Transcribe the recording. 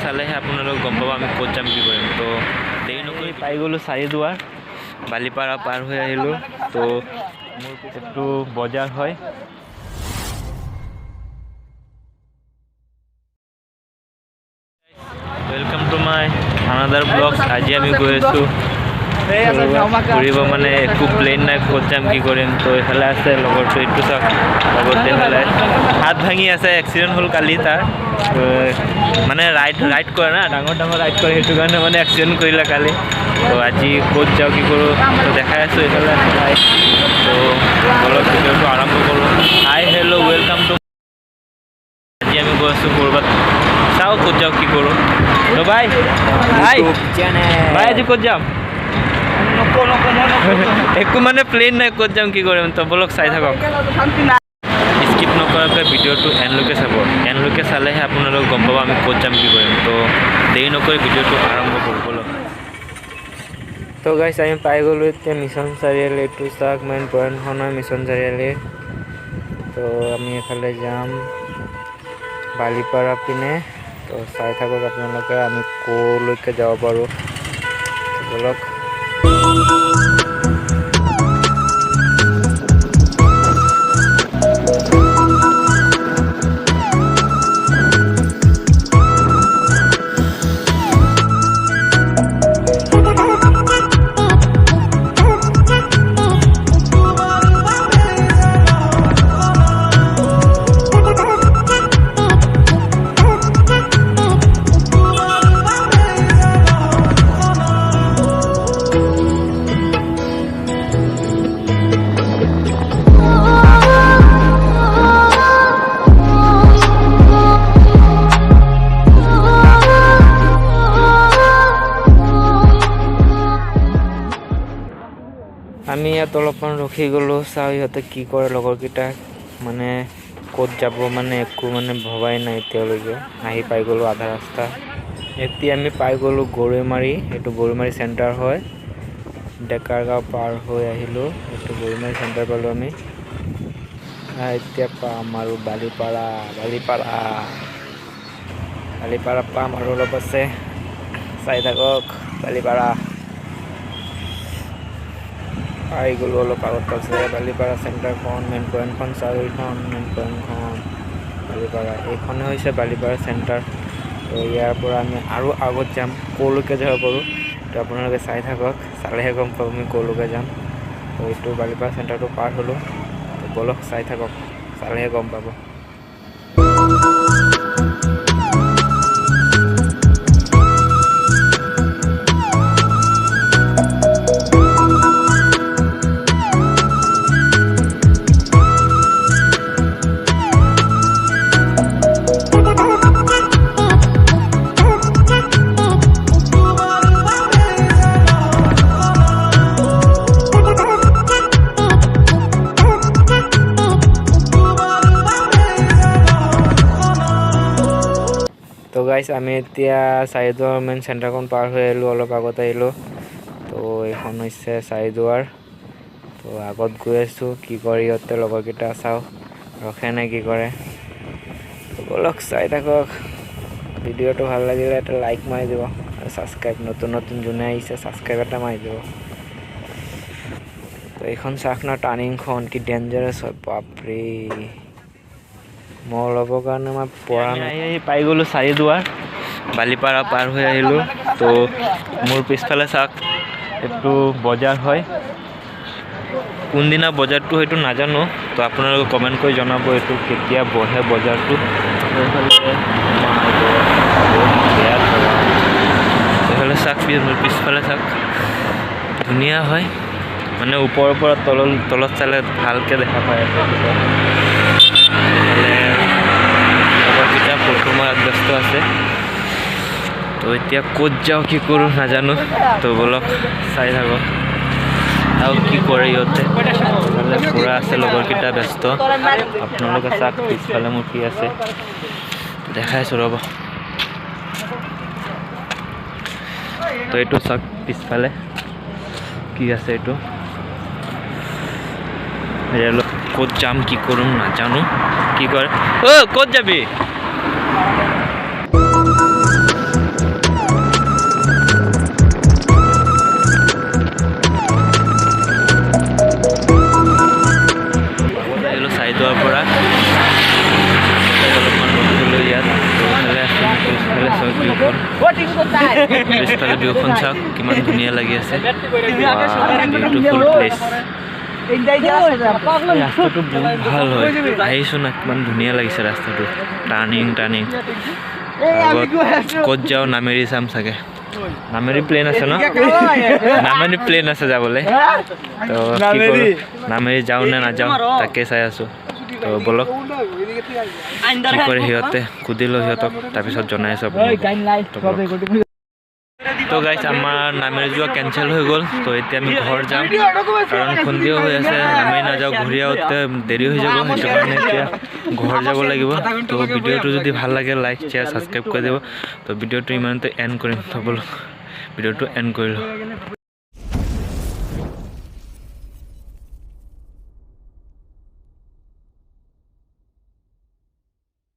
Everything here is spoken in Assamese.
চালেহে আপোনালোক গম পাব আমি ক'ত যাম কি কৰিম। তো দেৰি নকৰি পাই গ'লোঁ চাৰিদুৱাৰ, বালিপাৰা পাৰ হৈ আহিলোঁ। তো মোৰ এইটো বজাৰ হয়। Welcome to my another blog. আজি আমি গৈ আছোঁ ঘূৰিব, মানে একো প্লেন নাই ক'ত যাম কি কৰিম। তো এইফালে আছে লগৰটো, এইটো চাওক লগৰটো এইফালে হাত ভাঙি আছে, এক্সিডেণ্ট হ'ল কালি তাৰ। মানে ৰাইড কৰে না, ডাঙৰ ৰাইড কৰে, সেইটো কাৰণে মানে এক্সিডেণ্ট কৰিলে কালি। তো আজি ক'ত যাওঁ কি কৰোঁ তো দেখাই আছোঁ। এইফালে আছে ৰাইড। তো অলপ ভিডিঅ'টো আৰম্ভ কৰোঁ। Hi hello' welcome to. আজি আমি গৈ আছোঁ ক'ৰবাত, চাওঁ ক'ত যাওঁ কি কৰোঁ। তো ভাই আজি ক'ত যাম একো মানে প্লেন নাই ক'ত যাম কি কৰিম। তো বলক চাই থাকক, স্কিপ নকৰাকৈ ভিডিঅ'টো এণ্ডলৈকে চাব। এণ্ডলৈকে চালেহে আপোনালোক গম পাব আমি ক'ত যাম কি কৰিম। তো দেৰি নকৰি ভিডিঅ'টো আৰম্ভ কৰোঁ বলক। তো গাইছ আমি পাই গ'লোঁ এতিয়া মিছন চাৰিআলি। এইটো চাওক মেইন পইণ্টখন হয় মিছন চাৰিআলি। তো আমি এইফালে যাম বালিপাৰা পিনে। তো চাই থাকক আপোনালোকে আমি ক'লৈকে যাব পাৰোঁ বলক। আমি ইয়াত অলপমান ৰখি গ'লোঁ, চাওঁ ইহঁতে কি কৰে লগৰকেইটা, মানে ক'ত যাব মানে একো মানে ভবাই নাই এতিয়ালৈকে। আহি পাই গ'লোঁ আধা ৰাস্তা। এতিয়া আমি পাই গ'লোঁ গৰৈমাৰী। এইটো গৰৈমাৰী চেণ্টাৰ হয়। ডেকাৰ গাঁও পাৰ হৈ আহিলোঁ, এইটো গৰৈমাৰী চেণ্টাৰ পালোঁ আমি। এতিয়া পাম আৰু বালিপাৰা পাম আৰু অলপ আছে, চাই থাকক বালিপাৰা। পাই গ'লোঁ অলপ আগত আছে বালিপাৰা চেণ্টাৰখন, মেইন পইণ্টখন চাওক, এইখন মেইন পইণ্টখন বালিপাৰা। এইখনে হৈছে বালিপাৰা চেণ্টাৰ। তো ইয়াৰ পৰা আমি আৰু আগত যাম, ক'লৈকে যাব পাৰোঁ তো আপোনালোকে চাই থাকক, চালেহে গম পাব আমি ক'লৈকে যাম। তো এইটো বালিপাৰা চেণ্টাৰটো পাৰ হ'লোঁ। তো বলক চাই থাকক, চালেহে গম পাব। তো গাইছ আমি এতিয়া চাৰিদুৱাৰ মেইন চেণ্টাৰখন পাৰ হৈ আহিলোঁ, অলপ আগত আহিলোঁ। তো এইখন হৈছে চাৰিদুৱাৰ। তো আগত গৈ আছোঁ, কি কৰে ইহঁতে লগৰকেইটা, চাওঁ ৰখে নে কি কৰে। তো বলক চাই থাকক। ভিডিঅ'টো ভাল লাগিলে এটা লাইক মাৰি দিব আৰু ছাবস্ক্ৰাইব, নতুন যোনে আহিছে ছাবস্ক্ৰাইব এটা মাৰি দিব। তো এইখন চাওক না টাৰ্ণিংখন কি ডেঞ্জাৰাছ হয়, বাপৰে। মই ল'বৰ কাৰণে মই পৰা নাই। পাই গ'লোঁ চাৰিদুৱাৰ, বালিপাৰা পাৰ হৈ আহিলোঁ। তো মোৰ পিছফালে চাওক এইটো বজাৰ হয়। কোনদিনা বজাৰটো সেইটো নাজানো, তো আপোনালোকে কমেণ্ট কৰি জনাব এইটো কেতিয়া বহে বজাৰটো। এইফালে চাওক, মোৰ পিছফালে চাওক ধুনীয়া হয়, মানে ওপৰৰ পৰা তলত চালে ভালকৈ দেখা পায়। লগৰকেইটা বৰ্তমান ব্যস্ত আছে। তো এতিয়া ক'ত যাওঁ কি কৰোঁ নাজানো। তো বলক চাই থাকক আৰু কি কৰে ইহঁতে। পুৰা আছে লগৰকেইটা ব্যস্ত। আপোনালোকে চাওক পিছফালে মোৰ কি আছে দেখাইছোঁ ৰ'ব। তো এইটো চাওক পিছফালে কি আছে, এইটো ক'ত যাম কি কৰিম নাজানো। কি কৰে, ক'ত যাবি? পিছফালে ভিউখন চাওক কিমান ধুনীয়া লাগি আছে বিউটিফুল প্লেচ ৰাস্তাটো বহুত ভাল হয় আহিছোঁ না কিমান ধুনীয়া লাগিছে ৰাস্তাটো টাৰ্ণিং ক'ত যাওঁ নামেৰি চাম চাগে নামেৰি প্লেন আছে ন নামেৰি প্লেন আছে যাবলৈ তো কি কৰোঁ নামেৰি যাওঁ নে নাযাওঁ তাকে চাই আছোঁ তো বলক কি কৰে সিহঁতে সুধিলোঁ সিহঁতক তাৰপিছত জনাই আছোঁ তো গাইছ আমাৰ নামেৰি যোৱা কেঞ্চেল হৈ গ'ল তো এতিয়া আমি ঘৰ যাম কাৰণ সন্ধিয়া হৈ আছে নামেৰি নাযাওঁ ঘূৰি আহোঁতে দেৰি হৈ যাব সেইটো কাৰণে এতিয়া ঘৰ যাব লাগিব তো ভিডিঅ'টো যদি ভাল লাগে লাইক শ্বেয়াৰ ছাবস্ক্ৰাইব কৰি দিব তো ভিডিঅ'টো ইমানতে এণ্ড কৰিম তো বলক ভিডিঅ'টো এণ্ড কৰিলোঁ